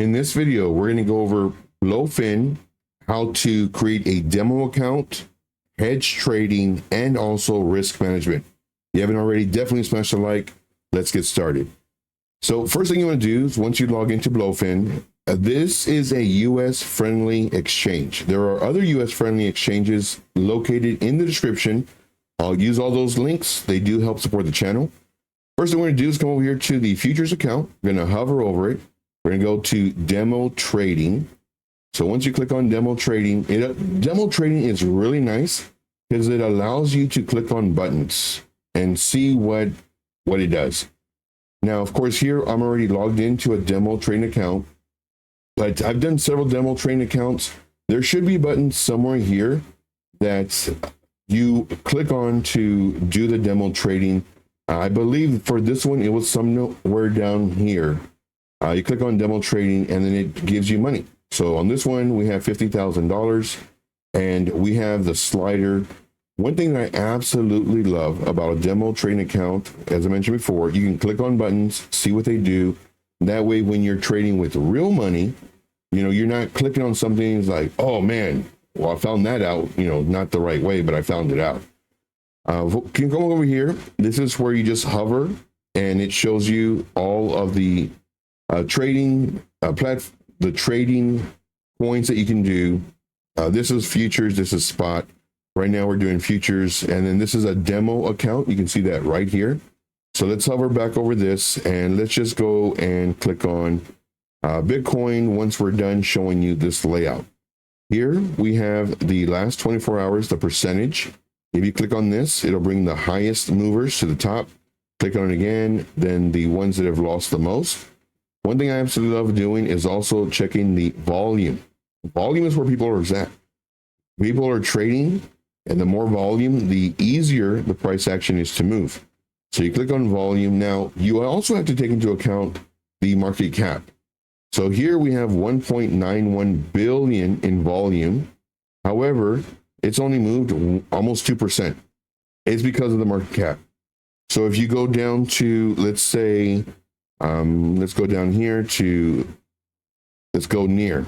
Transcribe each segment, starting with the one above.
In this video, we're going to go over Blofin, how to create a demo account, hedge trading, and also risk management. If you haven't already, definitely smash the like. Let's get started. So first thing you want to do is once you log into Blofin, this is a US friendly exchange. There are other US friendly exchanges located in the description. I'll use all those links. They do help support the channel. First thing we're going to do is come over here to the futures account. We're going to hover over it. We're going to go to demo trading. So once you click on demo trading, demo trading is really nice because it allows you to click on buttons and see what it does. Now, of course, here I'm already logged into a demo trading account, but I've done several demo trading accounts. There should be buttons somewhere here that you click on to do the demo trading. I believe for this one, it was somewhere down here. You click on demo trading and then it gives you money. So on this one, we have $50,000 and we have the slider. One thing that I absolutely love about a demo trading account, as I mentioned before, you can click on buttons, see what they do. That way, when you're trading with real money, you're not clicking on something like, oh man, well, I found that out, not the right way, but I found it out. Can you go over here? This is where you just hover and it shows you all of the trading the trading points that you can do. This is futures, this is spot. Right now we're doing futures, and then this is a demo account. You can see that right here. So let's hover back over this and let's just go and click on Bitcoin once we're done showing you this layout. Here we have the last 24 hours, the percentage. If you click on this, it'll bring the highest movers to the top. Click on it again, then the ones that have lost the most. One thing I absolutely love doing is also checking the volume. Volume is where people are at. People are trading, and the more volume, the easier the price action is to move. So you click on volume. Now, you also have to take into account the market cap. So here we have 1.91 billion in volume. However, it's only moved almost 2%. It's because of the market cap. So if you go down to, let's say, let's go down here to, let's go near.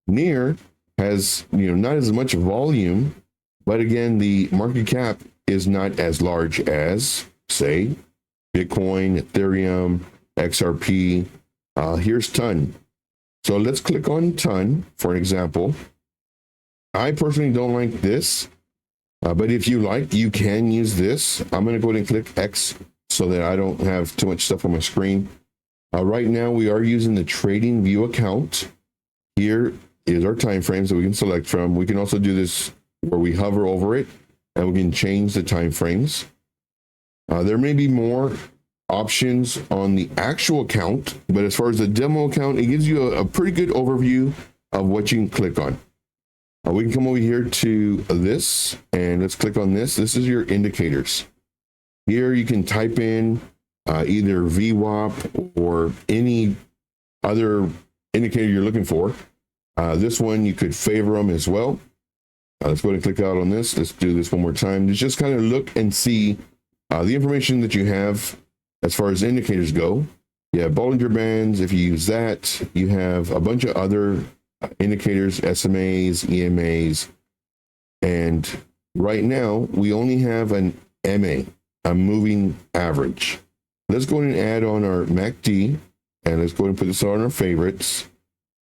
Near has, not as much volume, but again, the market cap is not as large as, say, Bitcoin, Ethereum, XRP. Here's ton. So let's click on ton for an example. I personally don't like this, but if you like, you can use this. I'm going to go ahead and click X so that I don't have too much stuff on my screen. Right now, we are using the trading view account. Here is our time frames that we can select from. We can also do this where we hover over it and we can change the time frames. There may be more options on the actual account, but as far as the demo account, it gives you a pretty good overview of what you can click on. We can come over here to this and let's click on this. This is your indicators. Here you can type in either VWAP or any other indicator you're looking for. This one, you could favor them as well. Let's go ahead and click out on this. Let's do this one more time. Just kind of look and see the information that you have as far as indicators go. You have Bollinger Bands. If you use that, you have a bunch of other indicators, SMAs, EMAs. And right now, we only have an MA, a moving average. Let's go ahead and add on our MACD, and let's go ahead and put this on our favorites.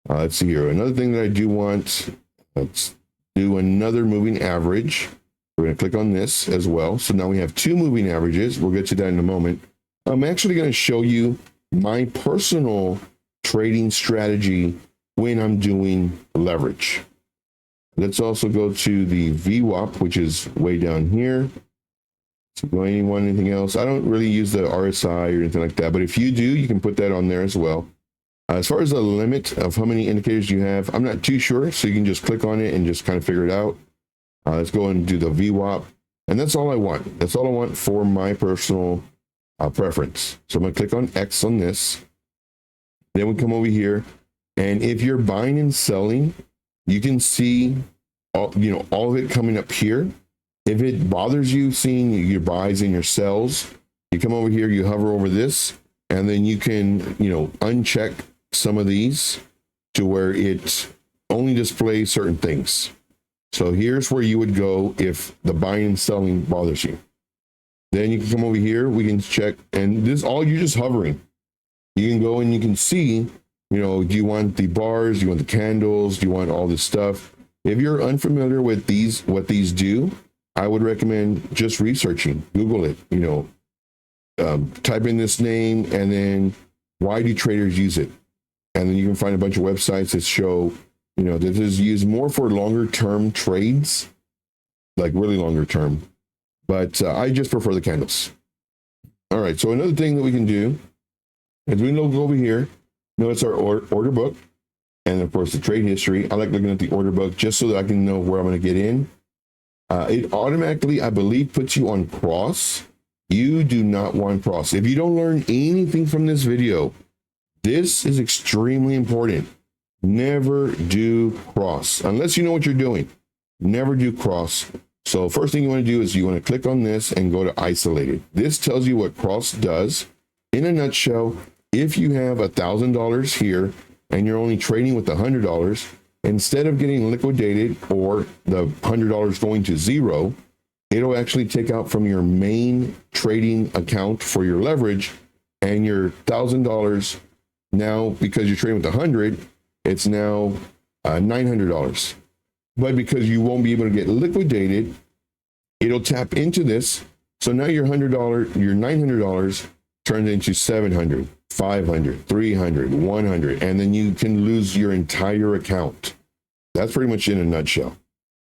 Let's see here. Another thing that I do want, let's do another moving average. We're going to click on this as well. So now we have two moving averages. We'll get to that in a moment. I'm actually going to show you my personal trading strategy when I'm doing leverage. Let's also go to the VWAP, which is way down here. So go anything else. I don't really use the RSI or anything like that, but if you do, you can put that on there as well. As far as the limit of how many indicators you have, I'm not too sure, so you can just click on it and just kind of figure it out. Let's go and do the VWAP, and that's all I want. That's all I want for my personal preference. So I'm going to click on X on this. Then we come over here, and if you're buying and selling, you can see all of it coming up here. If it bothers you seeing your buys and your sells, you come over here, you hover over this, and then you can, uncheck some of these. to where it only displays certain things. So here's where you would go if the buying and selling bothers you. Then you can come over here, we can check, and this all you're just hovering. You can go and you can see, you know, do you want the bars, do you want the candles, do you want all this stuff? If you're unfamiliar with these, what these do, I would recommend just researching, Google it, you know, type in this name and then why do traders use it? And then you can find a bunch of websites that show, you know, this is used more for longer term trades, like really longer term. But I just prefer the candles. All right, so another thing that we can do is we look over here, notice our order book, and of course the trade history. I like looking at the order book just so that I can know where I'm going to get in. It automatically, I believe, puts you on cross. You do not want cross. If you don't learn anything from this video, this is extremely important. Never do cross unless you know what you're doing. Never do cross. So first thing you want to do is you want to click on this and go to isolated. This tells you what cross does. In a nutshell, if you have $1,000 here and you're only trading with $100, instead of getting liquidated or the $100 going to zero, it'll actually take out from your main trading account for your leverage, and your $1,000 now, because you're trading with 100, it's now $900. But because you won't be able to get liquidated, it'll tap into this. So now your $100, your $900 turns into $700, $500, $300, $100, and then you can lose your entire account. That's pretty much in a nutshell.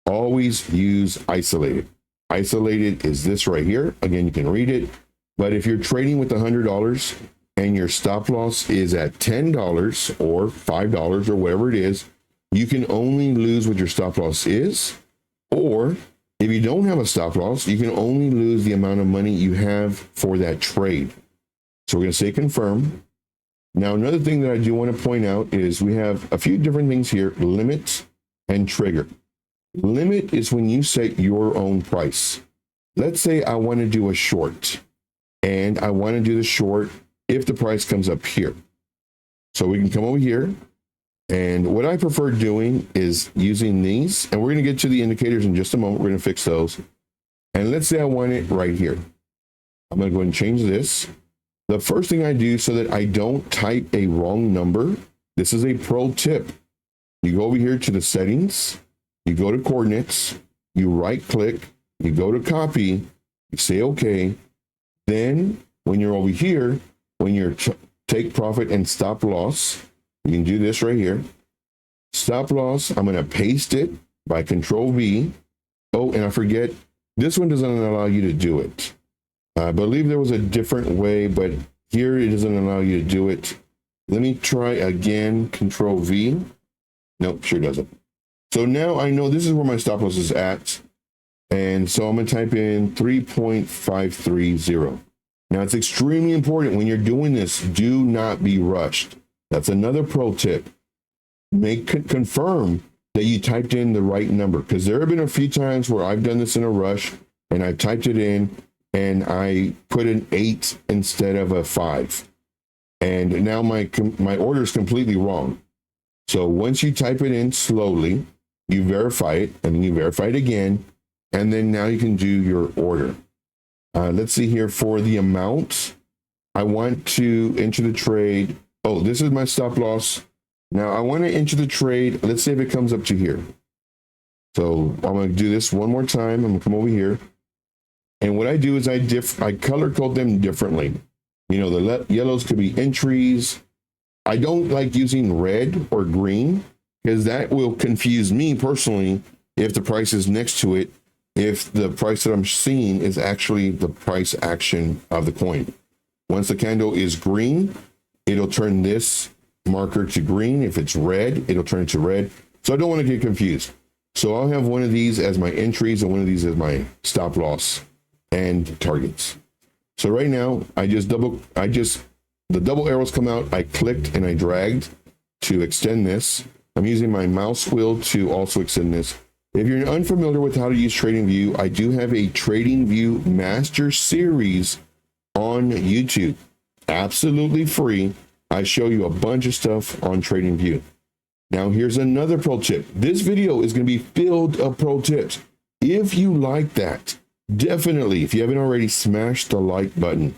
Always use isolated. Isolated is this right here. Again, you can read it. But if you're trading with $100 and your stop loss is at $10 or $5 or whatever it is, you can only lose what your stop loss is. Or if you don't have a stop loss, you can only lose the amount of money you have for that trade. So we're going to say confirm. Now, another thing that I do want to point out is we have a few different things here, limit and trigger. Limit is when you set your own price. Let's say I want to do a short, and I want to do the short if the price comes up here. So we can come over here, and what I prefer doing is using these, and we're going to get to the indicators in just a moment. We're going to fix those. And let's say I want it right here. I'm going to go ahead and change this. The first thing I do so that I don't type a wrong number, this is a pro tip. You go over here to the settings, you go to coordinates, you right click, you go to copy, you say okay. Then when you're over here, when you're take profit and stop loss, you can do this right here. Stop loss, I'm going to paste it by Control V. Oh, and I forget, this one doesn't allow you to do it. I believe there was a different way, but here it doesn't allow you to do it. Let me try again, Control V. Nope, sure doesn't. So now I know this is where my stop loss is at. And so I'm going to type in 3.530. Now it's extremely important when you're doing this, do not be rushed. That's another pro tip. Confirm that you typed in the right number, because there have been a few times where I've done this in a rush and I typed it in and I put an 8 instead of a 5. And now my order is completely wrong. So once you type it in slowly, you verify it, and then you verify it again, and then now you can do your order. Let's see here for the amount. I want to enter the trade. Oh, this is my stop loss. Now I want to enter the trade. Let's say if it comes up to here. So I'm going to do this one more time. I'm going to come over here. And what I do is I color code them differently. You know, the yellows could be entries. I don't like using red or green because that will confuse me personally if the price is next to it, if the price that I'm seeing is actually the price action of the coin. Once the candle is green, it'll turn this marker to green. If it's red, it'll turn it to red. So I don't want to get confused. So I'll have one of these as my entries and one of these as my stop loss and targets. So right now, the double arrows come out. I clicked and I dragged to extend this. I'm using my mouse wheel to also extend this. If you're unfamiliar with how to use TradingView, I do have a TradingView Master Series on YouTube. Absolutely free. I show you a bunch of stuff on TradingView. Now, here's another pro tip. This video is going to be filled of pro tips. If you like that, definitely, if you haven't already, smash the like button.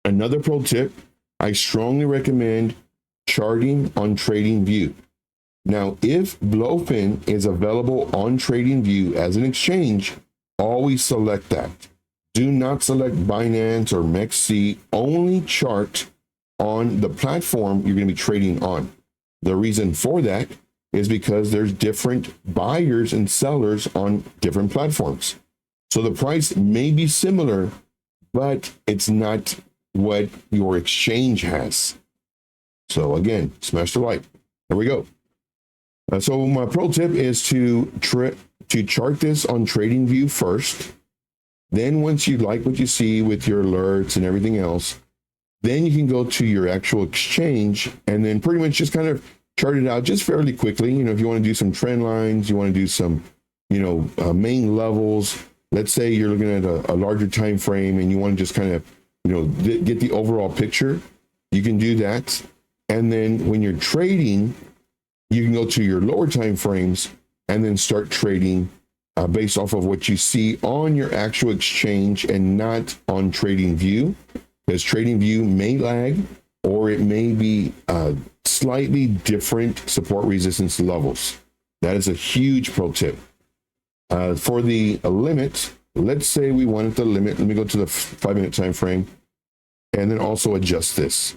Another pro tip, I strongly recommend charting on TradingView. Now, if Blofin is available on TradingView as an exchange, always select that. Do not select Binance or MEXC, only chart on the platform you're going to be trading on. The reason for that is because there's different buyers and sellers on different platforms. So the price may be similar, but it's not what your exchange has. So again, smash the like. There we go. So my pro tip is to chart this on TradingView first. Then once you like what you see with your alerts and everything else, then you can go to your actual exchange and then pretty much just kind of chart it out just fairly quickly. You know, if you want to do some trend lines, you want to do some, main levels. Let's say you're looking at a larger time frame and you want to just kind of, get the overall picture. You can do that. And then when you're trading, you can go to your lower time frames and then start trading based off of what you see on your actual exchange and not on TradingView, because TradingView may lag or it may be slightly different support resistance levels. That is a huge pro tip. For the limit, let's say we wanted the limit. Let me go to the 5-minute time frame and then also adjust this.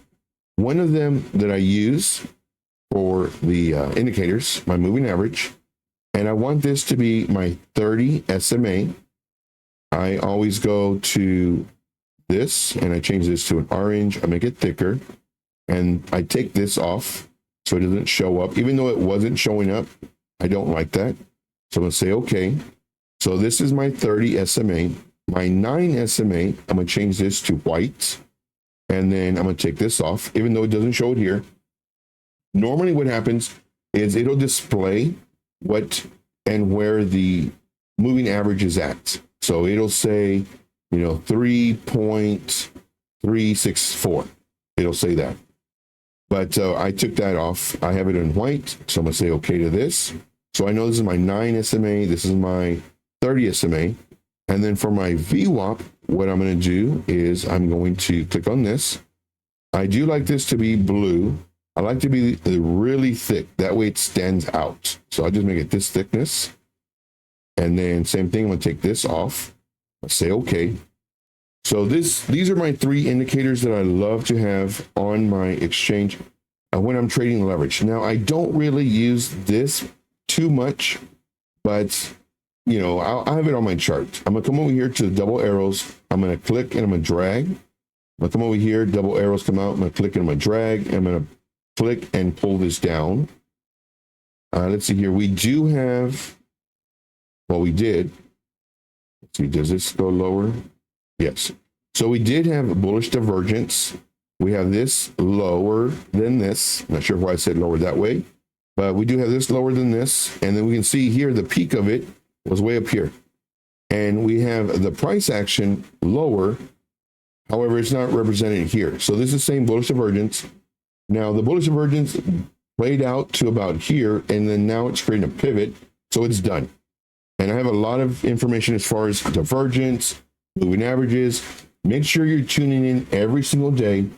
One of them that I use for the indicators, my moving average, and I want this to be my 30 SMA. I always go to this and I change this to an orange. I make it thicker and I take this off so it doesn't show up. Even though it wasn't showing up, I don't like that. So I'm gonna say, okay. So this is my 30 SMA. My 9 SMA, I'm gonna change this to white. And then I'm gonna take this off, even though it doesn't show it here. Normally what happens is it'll display what and where the moving average is at. So it'll say, 3.364. It'll say that. But I took that off. I have it in white. So I'm gonna say okay to this. So I know this is my 9 SMA. This is my 30 SMA. And then for my VWAP, what I'm going to do is I'm going to click on this. I do like this to be blue. I like to be really thick. That way it stands out. So I'll just make it this thickness. And then same thing, I'm going to take this off. I'll say okay. So these are my 3 indicators that I love to have on my exchange when I'm trading leverage. Now, I don't really use this too much, but I'll have it on my chart. I'm gonna come over here to the double arrows. I'm gonna click and I'm gonna drag. I'm gonna come over here, double arrows come out. I'm gonna click and I'm gonna drag. And I'm gonna click and pull this down. Let's see here. We do have, well, we did. Let's see, does this go lower? Yes. So we did have bullish divergence. We have this lower than this. Not sure why I said lower that way, but we do have this lower than this. And then we can see here the peak of it was way up here. And we have the price action lower. However, it's not represented here. So this is the same bullish divergence. Now the bullish divergence played out to about here, and then now it's creating a pivot. So it's done. And I have a lot of information as far as divergence, moving averages. Make sure you're tuning in every single day.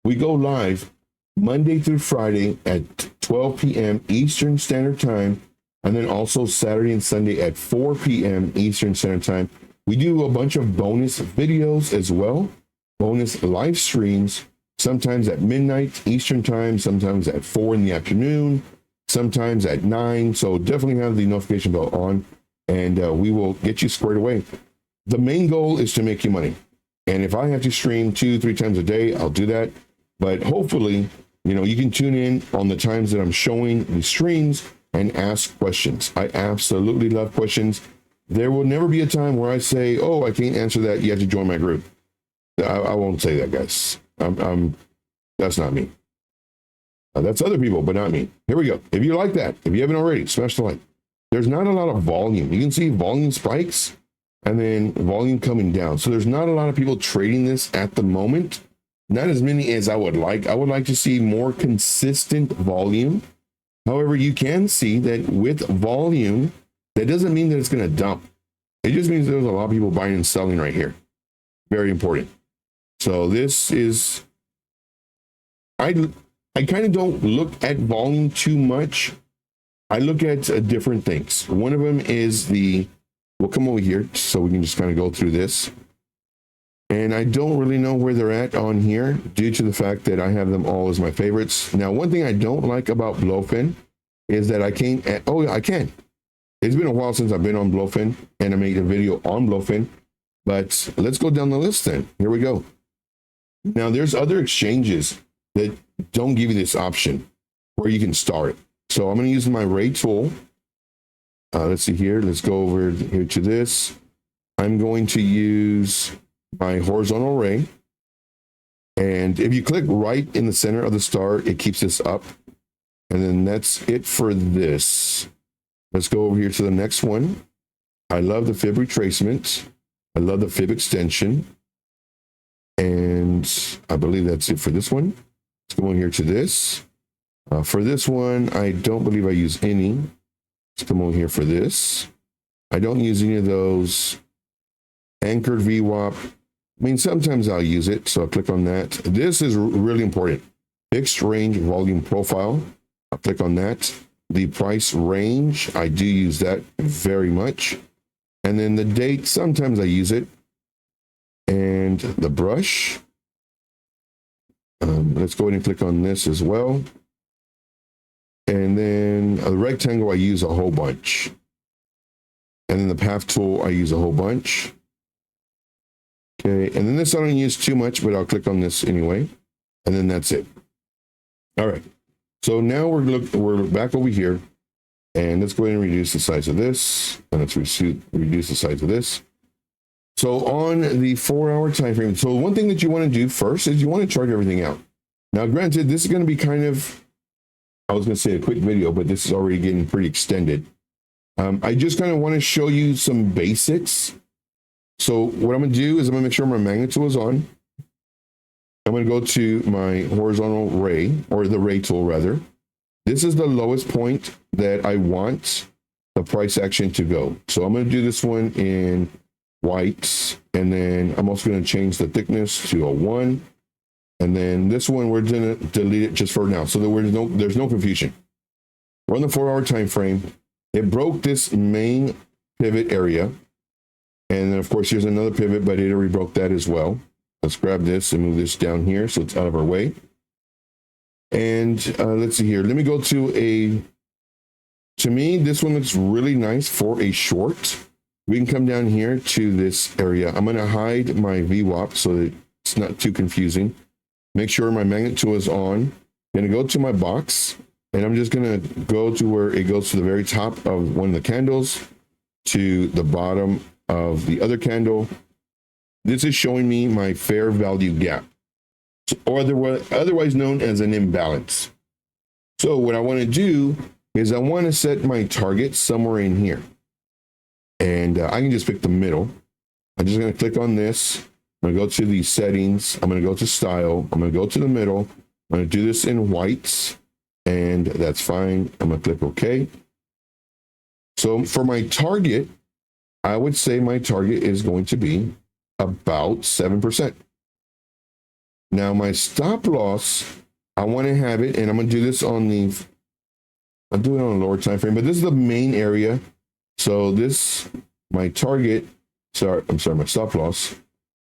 We go live Monday through Friday at 12 p.m. Eastern Standard Time. And then also Saturday and Sunday at 4 p.m. Eastern Standard Time. We do a bunch of bonus videos as well, bonus live streams, sometimes at midnight Eastern Time, sometimes at 4 in the afternoon, sometimes at 9. So definitely have the notification bell on, and we will get you squared away. The main goal is to make you money. And if I have to stream 2-3 times a day, I'll do that. But hopefully, you can tune in on the times that I'm showing the streams and ask questions. I absolutely love questions. There will never be a time where I say, oh, I can't answer that. You have to join my group. I won't say that, guys. That's not me. That's other people, but not me. Here we go. If you like that, if you haven't already, smash the like. There's not a lot of volume. You can see volume spikes and then volume coming down. So there's not a lot of people trading this at the moment. Not as many as I would like. I would like to see more consistent volume. However, you can see that with volume, that doesn't mean that it's going to dump. It just means there's a lot of people buying and selling right here. Very important. So this is, I kind of don't look at volume too much. I look at different things. One of them is we'll come over here so we can just kind of go through this. And I don't really know where they're at on here due to the fact that I have them all as my favorites. Now, one thing I don't like about Blofin is that I can't, I can. It's been a while since I've been on Blofin and I made a video on Blofin, but let's go down the list then. Here we go. Now, there's other exchanges that don't give you this option where you can start. So I'm going to use my Ray tool. Let's see here. Let's go over here to this. I'm going to use my horizontal ray. And if you click right in the center of the star, it keeps this up. And then that's it for this. Let's go over here to the next one. I love the fib retracement. I love the fib extension. And I believe that's it for this one. Let's go in here to this. For this one, I don't believe I use any. Let's come over here for this. I don't use any of those. Anchored VWAP. I mean, sometimes I'll use it, so I'll click on that. This is really important. Fixed range volume profile. I'll click on that. The price range, I do use that very much. And then the date, sometimes I use it. And the brush. Let's go ahead and click on this as well. And then the rectangle, I use a whole bunch. And then the path tool, I use a whole bunch. Okay, and then this I don't use too much, but I'll click on this anyway. And then that's it. All right. So now we're back over here. And let's go ahead and reduce the size of this. And let's reduce the size of this. So on the 4-hour time frame, so one thing that you want to do first is you want to chart everything out. Now, granted, this is going to be kind of, I was going to say a quick video, but this is already getting pretty extended. I just kind of want to show you some basics. So what I'm going to do is I'm going to make sure my magnet tool is on. I'm going to go to my horizontal ray, or the ray tool rather. This is the lowest point that I want the price action to go. So I'm going to do this one in whites, and then I'm also going to change the thickness to a 1. And then this one, we're going to delete it just for now. So there's no confusion. We're on the 4-hour time frame. It broke this main pivot area. And then, of course, here's another pivot, but it already broke that as well. Let's grab this and move this down here so it's out of our way. And let's see here. Let me go to me, this one looks really nice for a short. We can come down here to this area. I'm going to hide my VWAP so that it's not too confusing. Make sure my magnet tool is on. I'm going to go to my box, and I'm just going to go to where it goes to the very top of one of the candles to the bottom of the other candle. This is showing me my fair value gap, or otherwise known as an imbalance. So what I want to do is I want to set my target somewhere in here. And I can just pick the middle. I'm just going to click on this. I'm going to go to the settings. I'm going to go to style. I'm going to go to the middle. I'm going to do this in whites, and that's fine. I'm going to click OK. So for my target, I would say my target is going to be about 7%. Now my stop loss, I want to have it, and I'm going to do this on I'm doing it on a lower time frame, but this is the main area. So this, my target, I'm sorry, my stop loss.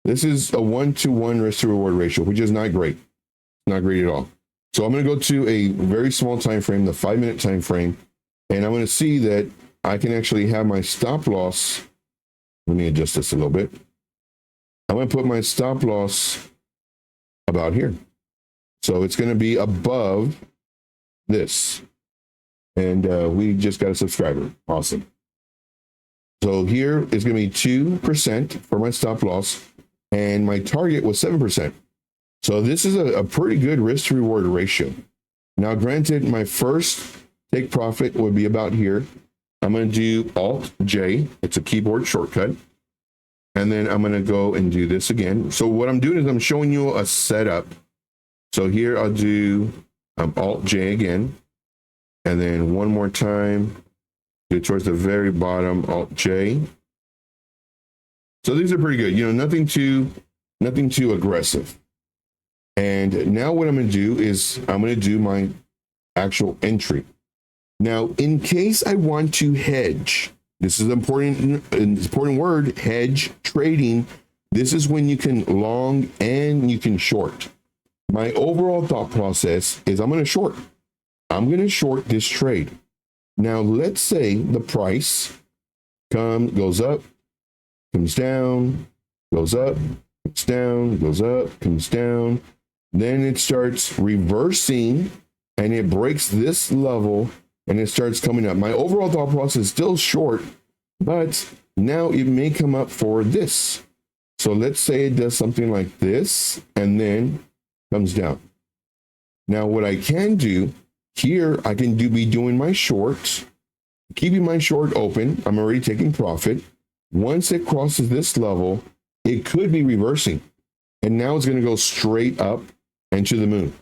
This is a 1-to-1 risk to reward ratio, which is not great. Not great at all. So I'm going to go to a very small time frame, the 5-minute time frame, and I'm going to see that I can actually have my stop loss. Let me adjust this a little bit. I'm going to put my stop loss about here. So it's going to be above this. And we just got a subscriber. Awesome. So here is going to be 2% for my stop loss, and my target was 7%. So this is a pretty good risk to reward ratio. Now, granted, my first take profit would be about here. I'm going to do Alt J. It's a keyboard shortcut. And then I'm going to go and do this again. So what I'm doing is I'm showing you a setup. So here I'll do Alt J again. and then one more time, go towards the very bottom, Alt J. So these are pretty good. You know, nothing too aggressive. And now what I'm going to do is I'm going to do my actual entry. Now, in case I want to hedge, this is an important word, hedge trading. This is when you can long and you can short. My overall thought process is I'm going to short. I'm going to short this trade. Now, let's say the price goes up, comes down, goes up, comes down, goes up, comes down. Then it starts reversing and it breaks this level and it starts coming up. My overall thought process is still short, but now it may come up for this. So let's say it does something like this and then comes down. Now what I can do here, I can be doing my shorts, keeping my short open. I'm already taking profit. Once it crosses this level, it could be reversing. And now it's going to go straight up and to the moon.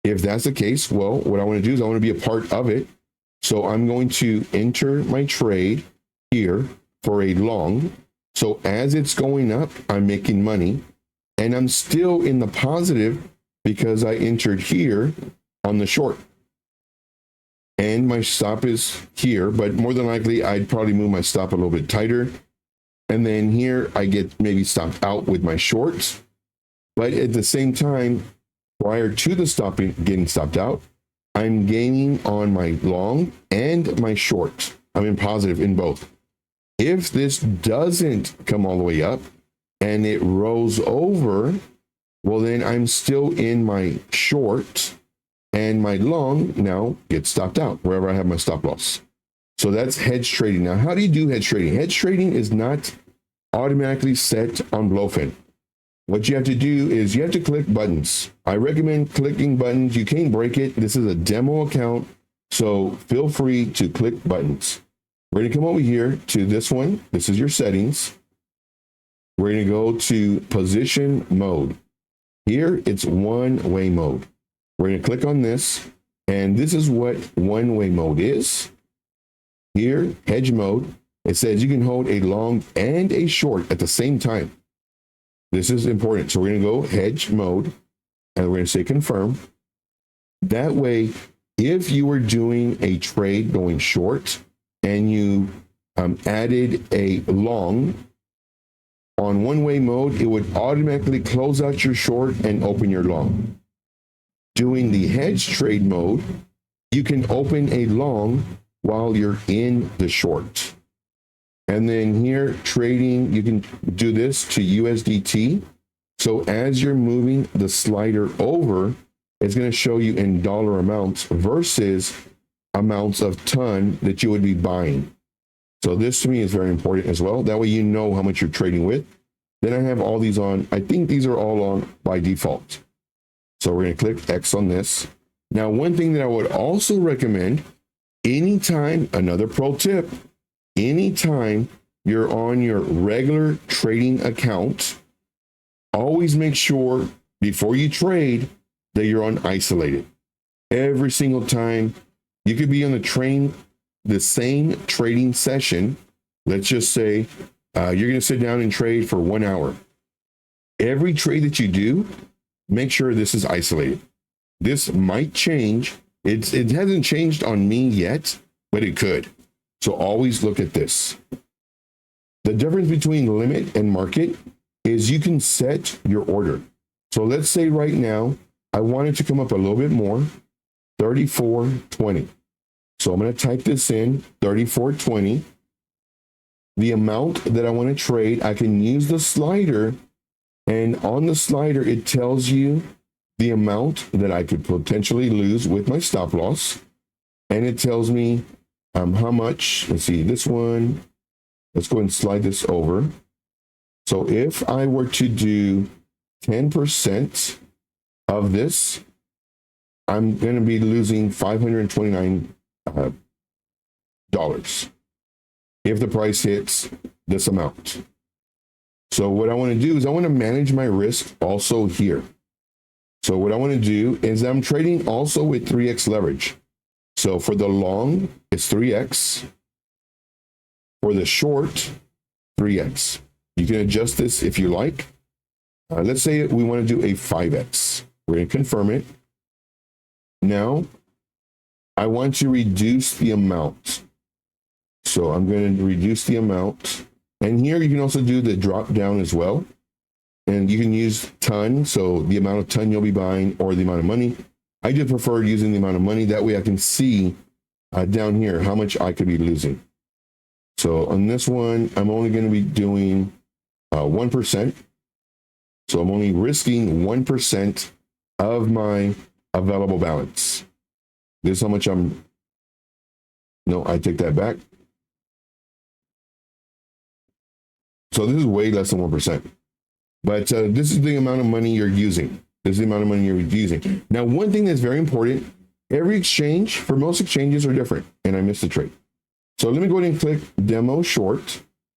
If that's the case, well, what I want to do is I want to be a part of it. So I'm going to enter my trade here for a long. So as it's going up, I'm making money and I'm still in the positive because I entered here on the short. And my stop is here, but more than likely, I'd probably move my stop a little bit tighter. And then here I get maybe stopped out with my shorts. But at the same time, prior to the getting stopped out, I'm gaining on my long and my short. I'm in positive in both. If this doesn't come all the way up and it rolls over, well, then I'm still in my short and my long now gets stopped out wherever I have my stop loss. So that's hedge trading. Now, how do you do hedge trading? Hedge trading is not automatically set on Blofin. What you have to do is you have to click buttons. I recommend clicking buttons. You can't break it. This is a demo account, so feel free to click buttons. We're going to come over here to this one. This is your settings. We're going to go to position mode. Here, it's one-way mode. We're going to click on this, and this is what one-way mode is. Here, hedge mode. It says you can hold a long and a short at the same time. This is important. So we're going to go hedge mode, and we're going to say confirm. That way, if you were doing a trade going short and you added a long on one-way mode, it would automatically close out your short and open your long. Doing the hedge trade mode, you can open a long while you're in the short. And then here, trading, you can do this to USDT. So as you're moving the slider over, it's going to show you in dollar amounts versus amounts of ton that you would be buying. So this to me is very important as well. That way you know how much you're trading with. Then I have all these on. I think these are all on by default. So we're going to click X on this. Now, one thing that I would also recommend, anytime, another pro tip, anytime you're on your regular trading account, always make sure before you trade that you're on isolated. Every single time, you could be on the same trading session. Let's just say you're going to sit down and trade for 1 hour. Every trade that you do, make sure this is isolated. This might change. It hasn't changed on me yet, but it could. So always look at this. The difference between limit and market is you can set your order. So let's say right now, I want it to come up a little bit more, 34.20. So I'm going to type this in, 34.20. The amount that I want to trade, I can use the slider, and on the slider, it tells you the amount that I could potentially lose with my stop loss. And it tells me how much. Let's see, this one. Let's go and slide this over. So if I were to do 10% of this, I'm going to be losing $529 if the price hits this amount. So what I want to do is I want to manage my risk also here. So what I want to do is I'm trading also with 3x leverage. So for the long, it's 3x. For the short, 3x. You can adjust this if you like. Let's say we want to do a 5x. We're going to confirm it. Now, I want to reduce the amount. So I'm going to reduce the amount. And here you can also do the drop down as well. And you can use ton, so the amount of ton you'll be buying or the amount of money. I just prefer using the amount of money. That way I can see down here how much I could be losing. So on this one, I'm only going to be doing 1%. So I'm only risking 1% of my available balance. This is how much no, I take that back. So this is way less than 1%. But this is the amount of money you're using. This is the amount of money you're using. Now, one thing that's very important, every exchange, for most exchanges, are different. And I missed the trade. So let me go ahead and click Demo Short.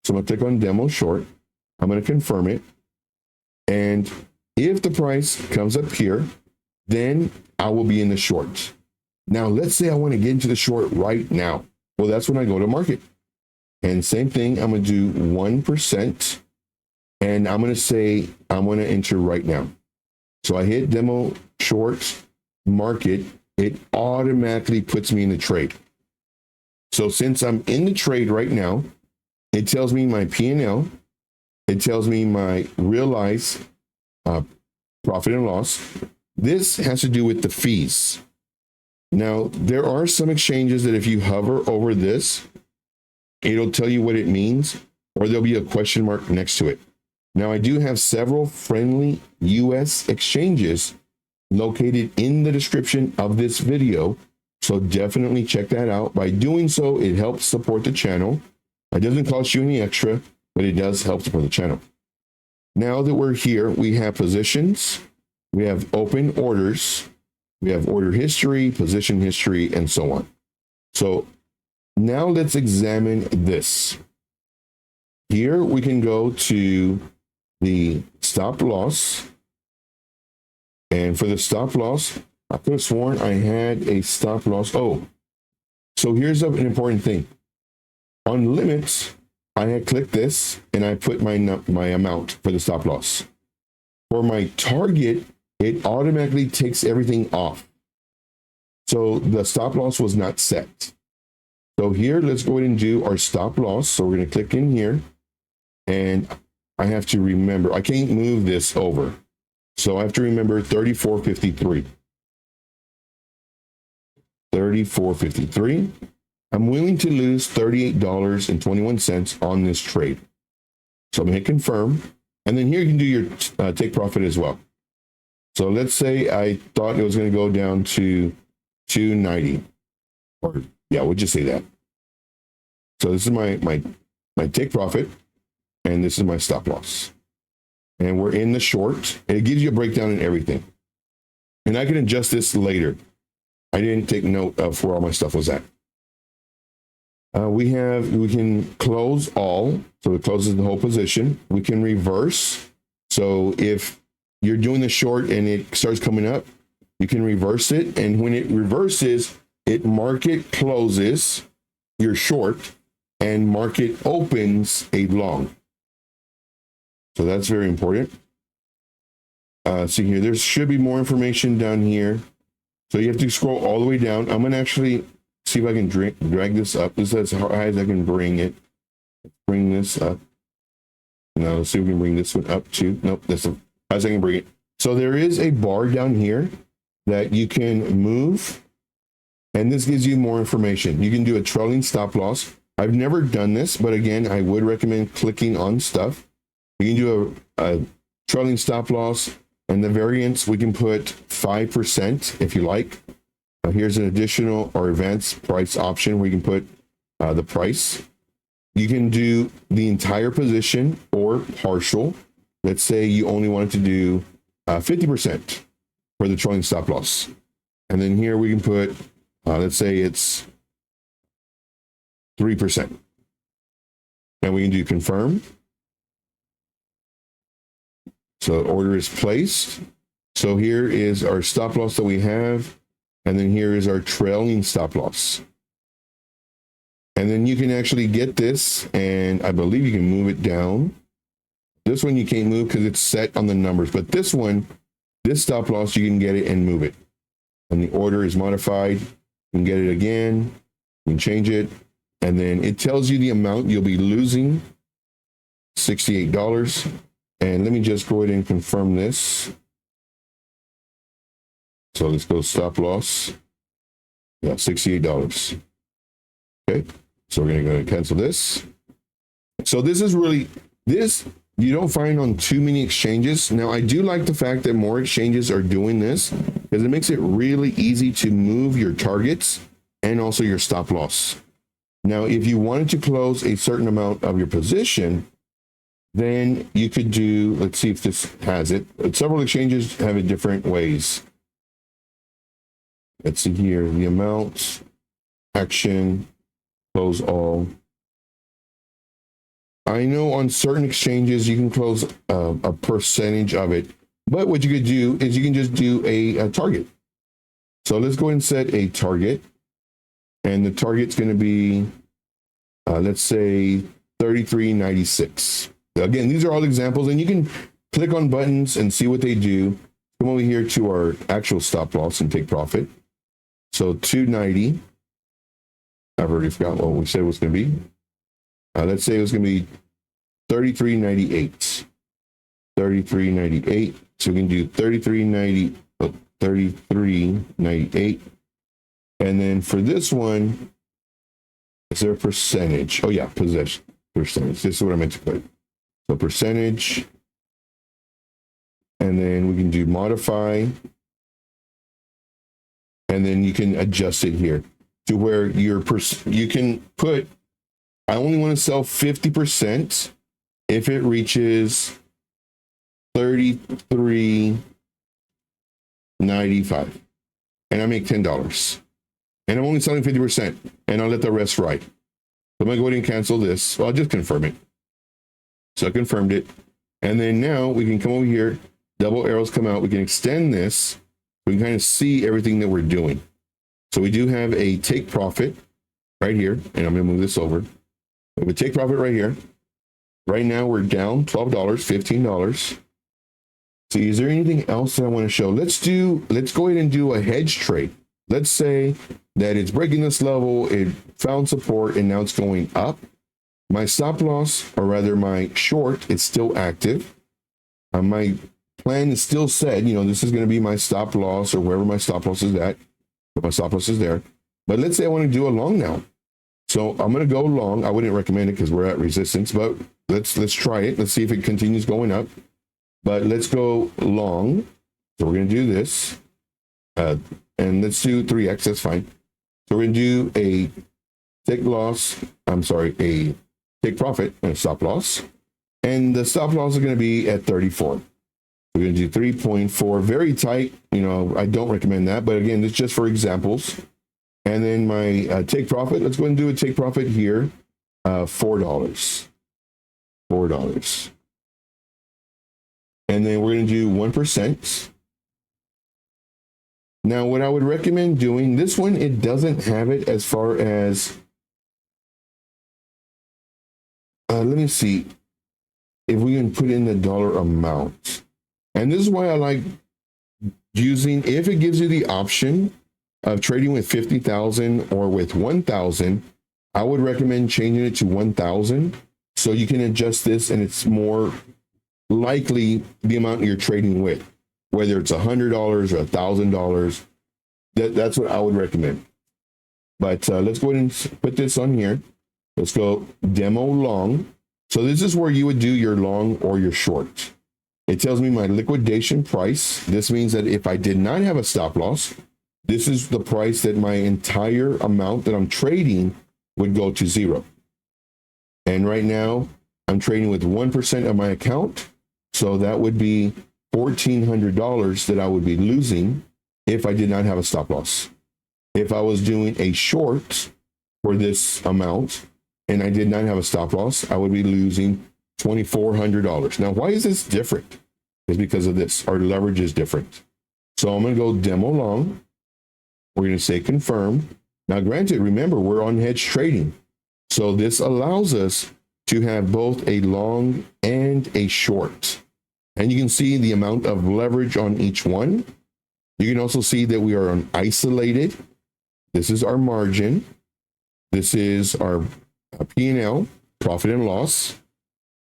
So I'm going to click on Demo Short. I'm going to confirm it. And if the price comes up here, then I will be in the short. Now, let's say I want to get into the short right now. Well, that's when I go to market. And same thing, I'm going to do 1%. And I'm going to say, I'm going to enter right now. So I hit Demo Short Market. It automatically puts me in the trade. So since I'm in the trade right now, it tells me my P&L. It tells me my realized profit and loss. This has to do with the fees. Now, there are some exchanges that if you hover over this, it'll tell you what it means, or there'll be a question mark next to it. Now, I do have several friendly US exchanges located in the description of this video. So definitely check that out. By doing so, it helps support the channel. It doesn't cost you any extra, but it does help support the channel. Now that we're here, we have positions, we have open orders, we have order history, position history, and so on. So now let's examine this. Here we can go to the stop loss. And for the stop loss, I could have sworn I had a stop loss. Oh, so here's an important thing. On limits, I had clicked this and I put my amount for the stop loss. For my target, it automatically takes everything off. So the stop loss was not set. So here, let's go ahead and do our stop loss. So we're going to click in here and I have to remember, I can't move this over. So I have to remember 34.53. 34.53. I'm willing to lose $38.21 on this trade. So I'm going to hit confirm. And then here you can do your take profit as well. So let's say I thought it was going to go down to 290. Or yeah, we'll just say that. So this is my take profit. And this is my stop loss. And we're in the short. And it gives you a breakdown in everything. And I can adjust this later. I didn't take note of where all my stuff was at. We can close all. So it closes the whole position. We can reverse. So if you're doing the short and it starts coming up, you can reverse it. And when it reverses, it market closes your short and market opens a long. So that's very important. See here, there should be more information down here. So you have to scroll all the way down. I'm going to actually see if I can drag this up. This is as high as I can bring it. Bring this up. Now let's see if we can bring this one up too. Nope, that's as high as I can bring it. So there is a bar down here that you can move. And this gives you more information. You can do a trailing stop loss. I've never done this, but again, I would recommend clicking on stuff. You can do a trailing stop loss, and the variance, we can put 5% if you like. Here's an additional or advanced price option where you can put the price. You can do the entire position or partial. Let's say you only wanted to do 50% for the trailing stop loss. And then here we can put, let's say it's 3%. And we can do confirm. So order is placed. So here is our stop loss that we have. And then here is our trailing stop loss. And then you can actually get this, and I believe you can move it down. This one you can't move because it's set on the numbers, but this one, this stop loss, you can get it and move it. And the order is modified. You can get it again, you can change it, and then it tells you the amount you'll be losing, $68. And let me just go ahead and confirm this. So let's go stop loss. Yeah, $68. Okay, so we're going to go and cancel this. So this is really, this you don't find on too many exchanges. Now, I do like the fact that more exchanges are doing this because it makes it really easy to move your targets and also your stop loss. Now, if you wanted to close a certain amount of your position, then you could do, let's see if this has it. Several exchanges have it different ways. Let's see here, the amount, action, close all. I know on certain exchanges you can close a percentage of it, but what you could do is you can just do a target. So let's go ahead and set a target, and the target's going to be, let's say 33.96. Again, these are all examples, and you can click on buttons and see what they do. Come over here to our actual stop loss and take profit. So 290. I've already forgotten what we said it was going to be. Let's say it was going to be 33.98. 33.98. So we can do 33.98. And then for this one, is there a percentage? Oh yeah, percentage. This is what I meant to put. So percentage. And then we can do modify. And then you can adjust it here to where you can put, I only want to sell 50% if it reaches 33.95, and I make $10, and I'm only selling 50%, and I'll let the rest ride. So I'm gonna go ahead and cancel this. Well, I'll just confirm it. So I confirmed it, and then now we can come over here, double arrows come out, we can extend this, we can kind of see everything that we're doing. So we do have a take profit right here, and I'm gonna move this over. We take profit right here. Right now we're down $12, $15. So is there anything else that I want to show? Let's go ahead and do a hedge trade. Let's say that it's breaking this level, it found support, and now it's going up. My stop loss, or rather my short, is still active. My plan is still set. This is going to be my stop loss, or wherever my stop loss is at. My stop loss is there. But let's say I want to do a long now. So I'm going to go long. I wouldn't recommend it because we're at resistance, but let's try it. Let's see if it continues going up. But let's go long. So we're going to do this. And let's do 3x. That's fine. So we're going to do a take profit and a stop loss. And the stop loss is going to be at 34. We're going to do 3.4. Very tight. I don't recommend that. But again, it's just for examples. And then my take profit, let's go ahead and do a take profit here, $4. $4. And then we're going to do 1%. Now, what I would recommend doing, this one, it doesn't have it as far as, let me see if we can put in the dollar amount. And this is why I like using, if it gives you the option of trading with 50,000 or with 1,000, I would recommend changing it to 1,000 so you can adjust this and it's more likely the amount you're trading with, whether it's $100 or $1,000. That's what I would recommend. But let's go ahead and put this on here. Let's go demo long. So this is where you would do your long or your short. It tells me my liquidation price. This means that if I did not have a stop loss, this is the price that my entire amount that I'm trading would go to zero. And right now I'm trading with 1% of my account. So that would be $1,400 that I would be losing if I did not have a stop loss. If I was doing a short for this amount and I did not have a stop loss, I would be losing $2,400. Now, why is this different? It's because of this. Our leverage is different. So I'm going to go demo long. We're going to say confirm. Now, granted, remember, we're on hedge trading. So this allows us to have both a long and a short. And you can see the amount of leverage on each one. You can also see that we are on isolated. This is our margin. This is our P&L, profit and loss.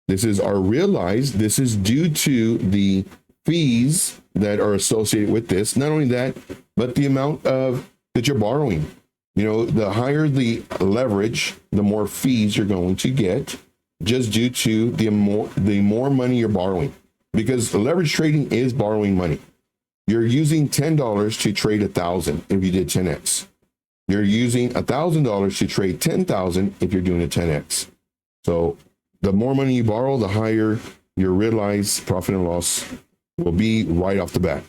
This is our realized. This is due to the fees that are associated with this. Not only that, but the amount of that you're borrowing. You know, the higher the leverage, the more fees you're going to get, just due to the more money you're borrowing. Because leverage trading is borrowing money. You're using $10 to trade 1,000 if you did 10x. You're using $1,000 to trade 10,000 if you're doing a 10x. So the more money you borrow, the higher your realized profit and loss will be right off the bat.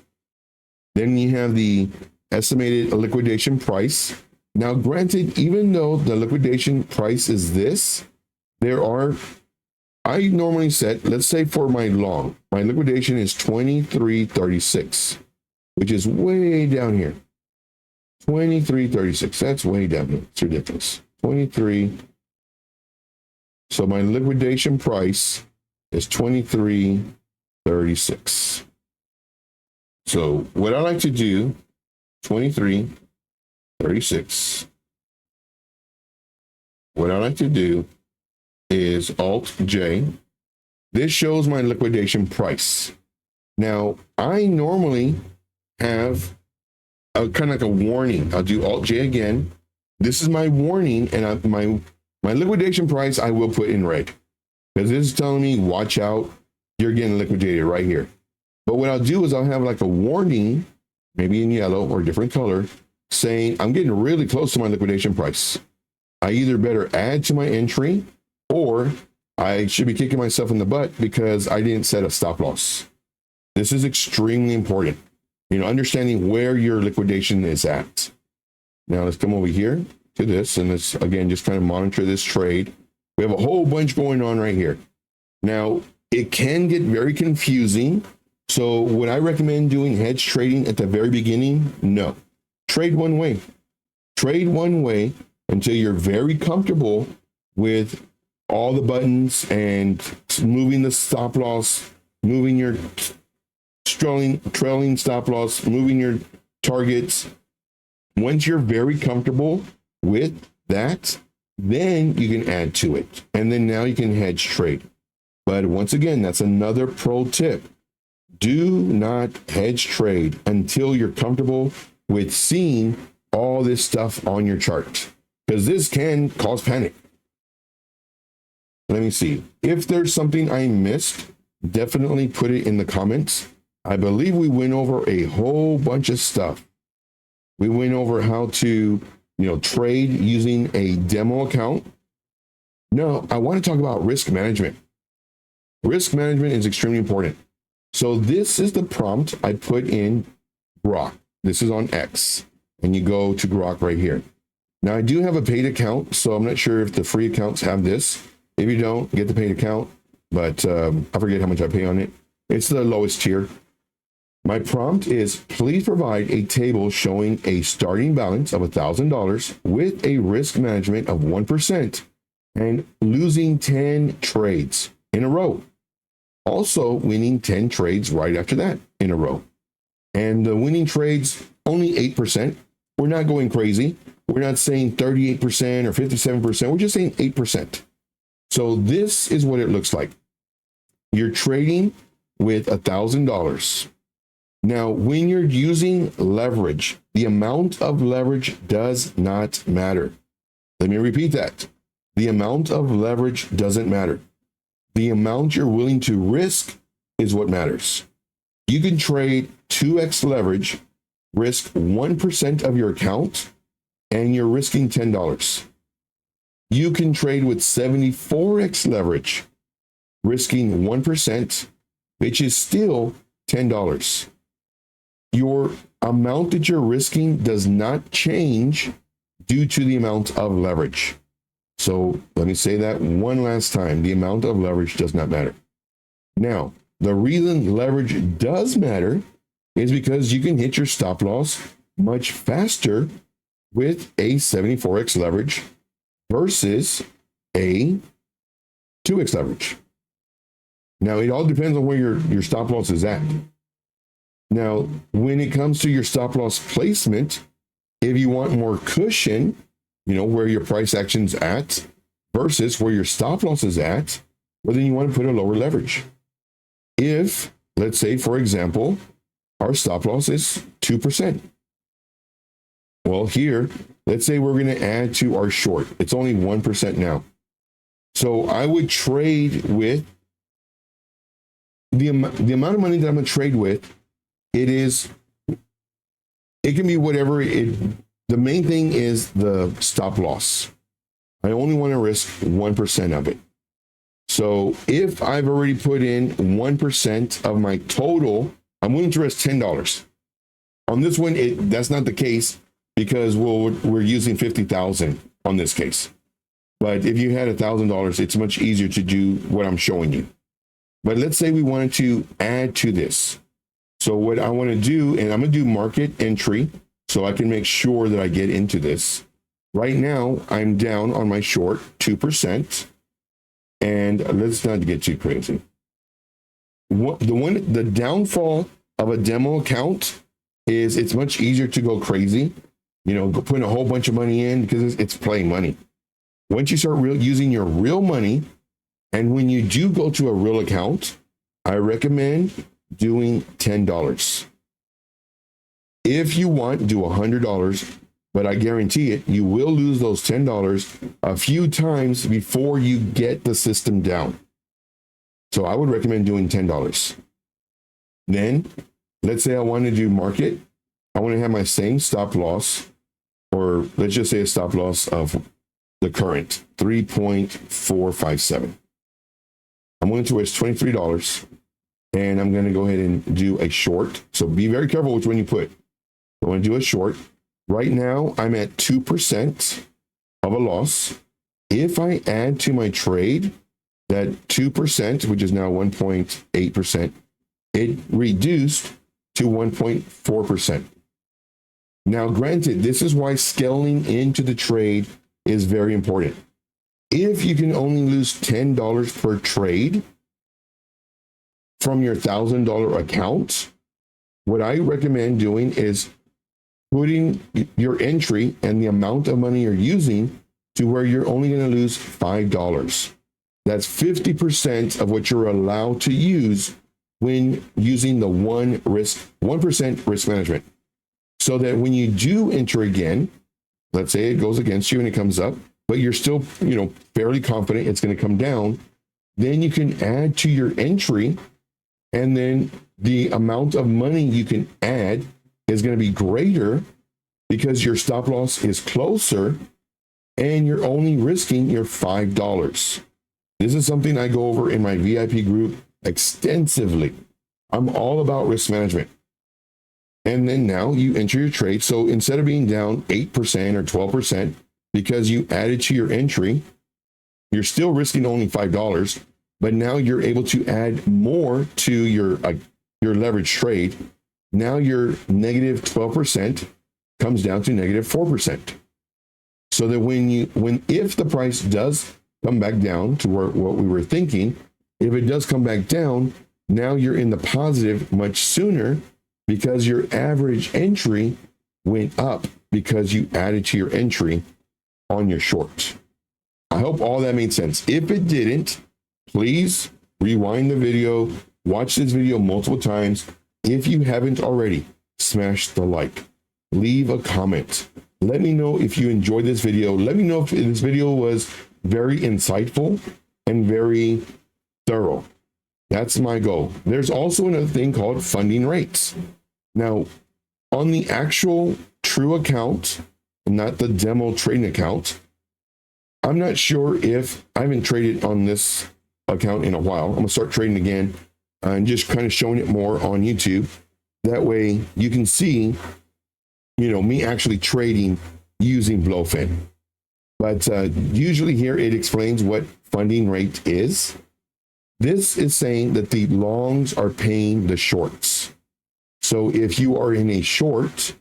Then you have the estimated liquidation price. Now, granted, even though the liquidation price is this, I normally set, let's say for my long, my liquidation is 23.36, which is way down here. 23.36, that's way down here. It's ridiculous. 23. So my liquidation price is 23.36. So what I like to do, 23.36. What I like to do is Alt J. This shows my liquidation price. Now, I normally have a kind of like a warning. I'll do Alt J again. This is my warning, and my liquidation price I will put in red, because this is telling me, watch out, you're getting liquidated right here. But what I'll do is I'll have like a warning, maybe in yellow or a different color, saying I'm getting really close to my liquidation price. I either better add to my entry, or I should be kicking myself in the butt because I didn't set a stop loss. This is extremely important. You know, understanding where your liquidation is at. Now let's come over here to this, and let's again just kind of monitor this trade. We have a whole bunch going on right here. Now it can get very confusing. So would I recommend doing hedge trading at the very beginning? No. Trade one way. Trade one way until you're very comfortable with all the buttons and moving the stop loss, moving your trailing stop loss, moving your targets. Once you're very comfortable with that, then you can add to it. And then now you can hedge trade. But once again, that's another pro tip. Do not hedge trade until you're comfortable with seeing all this stuff on your chart, because this can cause panic. Let me see. If there's something I missed, definitely put it in the comments. I believe we went over a whole bunch of stuff. We went over how to, trade using a demo account. No, I want to talk about risk management. Risk management is extremely important. So this is the prompt I put in Grok. This is on X, and you go to Grok right here. Now I do have a paid account, so I'm not sure if the free accounts have this. If you don't, get the paid account, but I forget how much I pay on it. It's the lowest tier. My prompt is, please provide a table showing a starting balance of $1,000 with a risk management of 1% and losing 10 trades in a row. Also winning 10 trades right after that in a row. And the winning trades, only 8%. We're not going crazy. We're not saying 38% or 57%. We're just saying 8%. So this is what it looks like. You're trading with $1,000. Now, when you're using leverage, the amount of leverage does not matter. Let me repeat that. The amount of leverage doesn't matter. The amount you're willing to risk is what matters. You can trade 2x leverage, risk 1% of your account, and you're risking $10. You can trade with 74x leverage, risking 1%, which is still $10. Your amount that you're risking does not change due to the amount of leverage. So let me say that one last time. The amount of leverage does not matter. Now, the reason leverage does matter is because you can hit your stop loss much faster with a 74x leverage versus a 2x leverage. Now, it all depends on where your stop loss is at. Now, when it comes to your stop loss placement, if you want more cushion, where your price action's at versus where your stop loss is at, well, then you want to put a lower leverage. If, let's say, for example, our stop loss is 2%. Well, here, let's say we're going to add to our short. It's only 1% now. So I would trade with the amount of money that I'm going to trade with. It can be whatever the main thing is the stop loss. I only want to risk 1% of it. So if I've already put in 1% of my total, I'm willing to risk $10. On this one, that's not the case because we're using 50,000 on this case. But if you had $1,000, it's much easier to do what I'm showing you. But let's say we wanted to add to this. So what I want to do, and I'm going to do market entry so I can make sure that I get into this. Right now, I'm down on my short 2%. And let's not get too crazy. The downfall of a demo account is it's much easier to go crazy, putting a whole bunch of money in because it's playing money. Once you start using your real money, and when you do go to a real account, I recommend doing $10. If you want, do $100, but I guarantee it, you will lose those $10 a few times before you get the system down. So I would recommend doing $10. Then, let's say I want to do market. I want to have my same stop loss, or let's just say a stop loss of the current 3.457. I'm going to risk $23, and I'm going to go ahead and do a short. So be very careful which one you put. I want to do a short. Right now, I'm at 2% of a loss. If I add to my trade that 2%, which is now 1.8%, it reduced to 1.4%. Now, granted, this is why scaling into the trade is very important. If you can only lose $10 per trade from your $1,000 account, what I recommend doing is putting your entry and the amount of money you're using to where you're only going to lose $5. That's 50% of what you're allowed to use when using the 1% risk management. So that when you do enter again, let's say it goes against you and it comes up, but you're still, fairly confident it's going to come down, then you can add to your entry, and then the amount of money you can add is going to be greater because your stop loss is closer and you're only risking your $5. This is something I go over in my VIP group extensively. I'm all about risk management. And then now you enter your trade. So instead of being down 8% or 12% because you added to your entry, you're still risking only $5, but now you're able to add more to your leverage trade. Now your negative 12% comes down to negative 4%. So that if the price does come back down to what we were thinking, if it does come back down, now you're in the positive much sooner because your average entry went up because you added to your entry on your short. I hope all that made sense. If it didn't, please rewind the video, watch this video multiple times. If you haven't already, smash the like, leave a comment. Let me know if you enjoyed this video. Let me know if this video was very insightful and very thorough. That's my goal. There's also another thing called funding rates. Now, on the actual true account, not the demo trading account, I'm not sure if I haven't traded on this account in a while. I'm gonna start trading again and just kind of showing it more on YouTube. That way you can see, me actually trading using Blofin. But usually here it explains what funding rate is. This is saying that the longs are paying the shorts. So if you are in a short,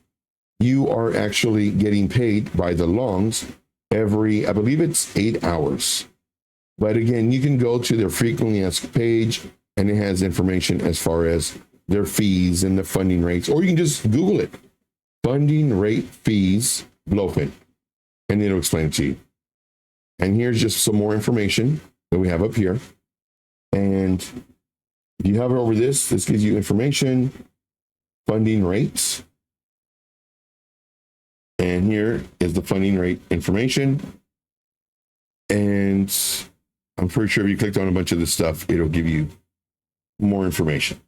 you are actually getting paid by the longs every, I believe it's 8 hours. But again, you can go to their frequently asked page and it has information as far as their fees and the funding rates, or you can just Google it, funding rate fees, Blofin, and it'll explain it to you. And here's just some more information that we have up here. And if you hover over this gives you information, funding rates. And here is the funding rate information. And I'm pretty sure if you clicked on a bunch of this stuff, it'll give you more information.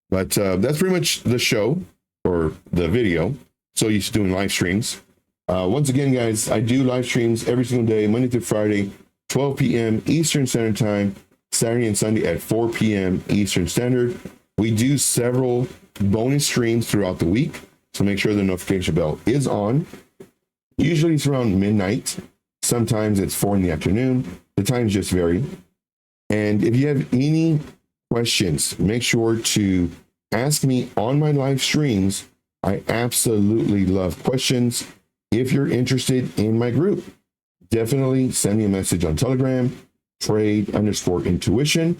But that's pretty much the show or the video. So used to doing live streams. Once again, guys, I do live streams every single day, Monday through Friday, 12 p.m. Eastern Standard Time, Saturday and Sunday at 4 p.m. Eastern Standard. We do several bonus streams throughout the week, so make sure the notification bell is on. Usually it's around midnight. Sometimes it's 4 in the afternoon. The times just vary. And if you have any questions, make sure to ask me on my live streams. I absolutely love questions. If you're interested in my group, definitely send me a message on Telegram, trade_intuition.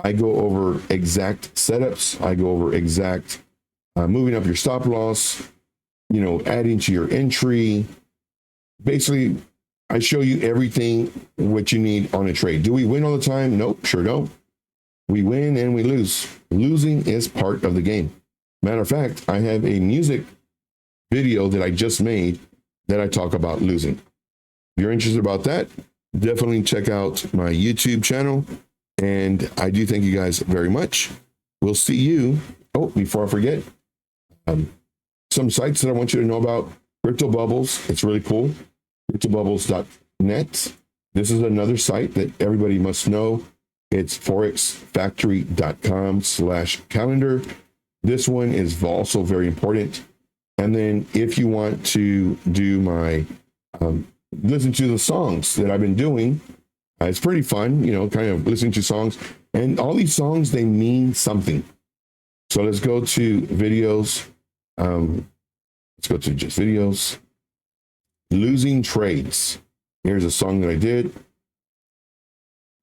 I go over exact setups. I go over exact moving up your stop loss, adding to your entry. Basically, I show you everything what you need on a trade. Do we win all the time? Nope, sure don't. We win and we lose. Losing is part of the game. Matter of fact, I have a music video that I just made that I talk about losing. If you're interested about that, definitely check out my YouTube channel. And I do thank you guys very much. We'll see you. Oh, before I forget, some sites that I want you to know about. Crypto Bubbles. It's really cool. CryptoBubbles.net. This is another site that everybody must know. It's forexfactory.com/calendar. This one is also very important. And then if you want to do my, listen to the songs that I've been doing, it's pretty fun, kind of listening to songs. And all these songs, they mean something. So let's go to videos. Let's go to just videos. Losing Trades. Here's a song that I did.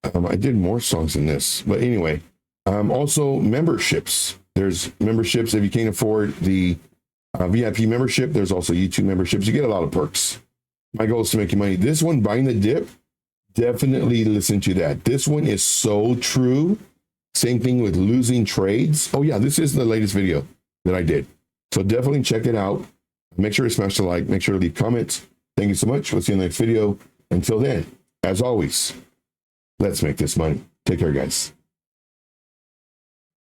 I did more songs than this, but anyway, also memberships. There's memberships. If you can't afford the VIP membership, there's also YouTube memberships. You get a lot of perks. My goal is to make you money. This one, buying the dip, definitely listen to that. This one is so true. Same thing with Losing Trades. Oh yeah, this is the latest video that I did. So definitely check it out. Make sure to smash the like, make sure to leave comments. Thank you so much. We'll see you in the next video. Until then, as always, let's make this money. Take care, guys.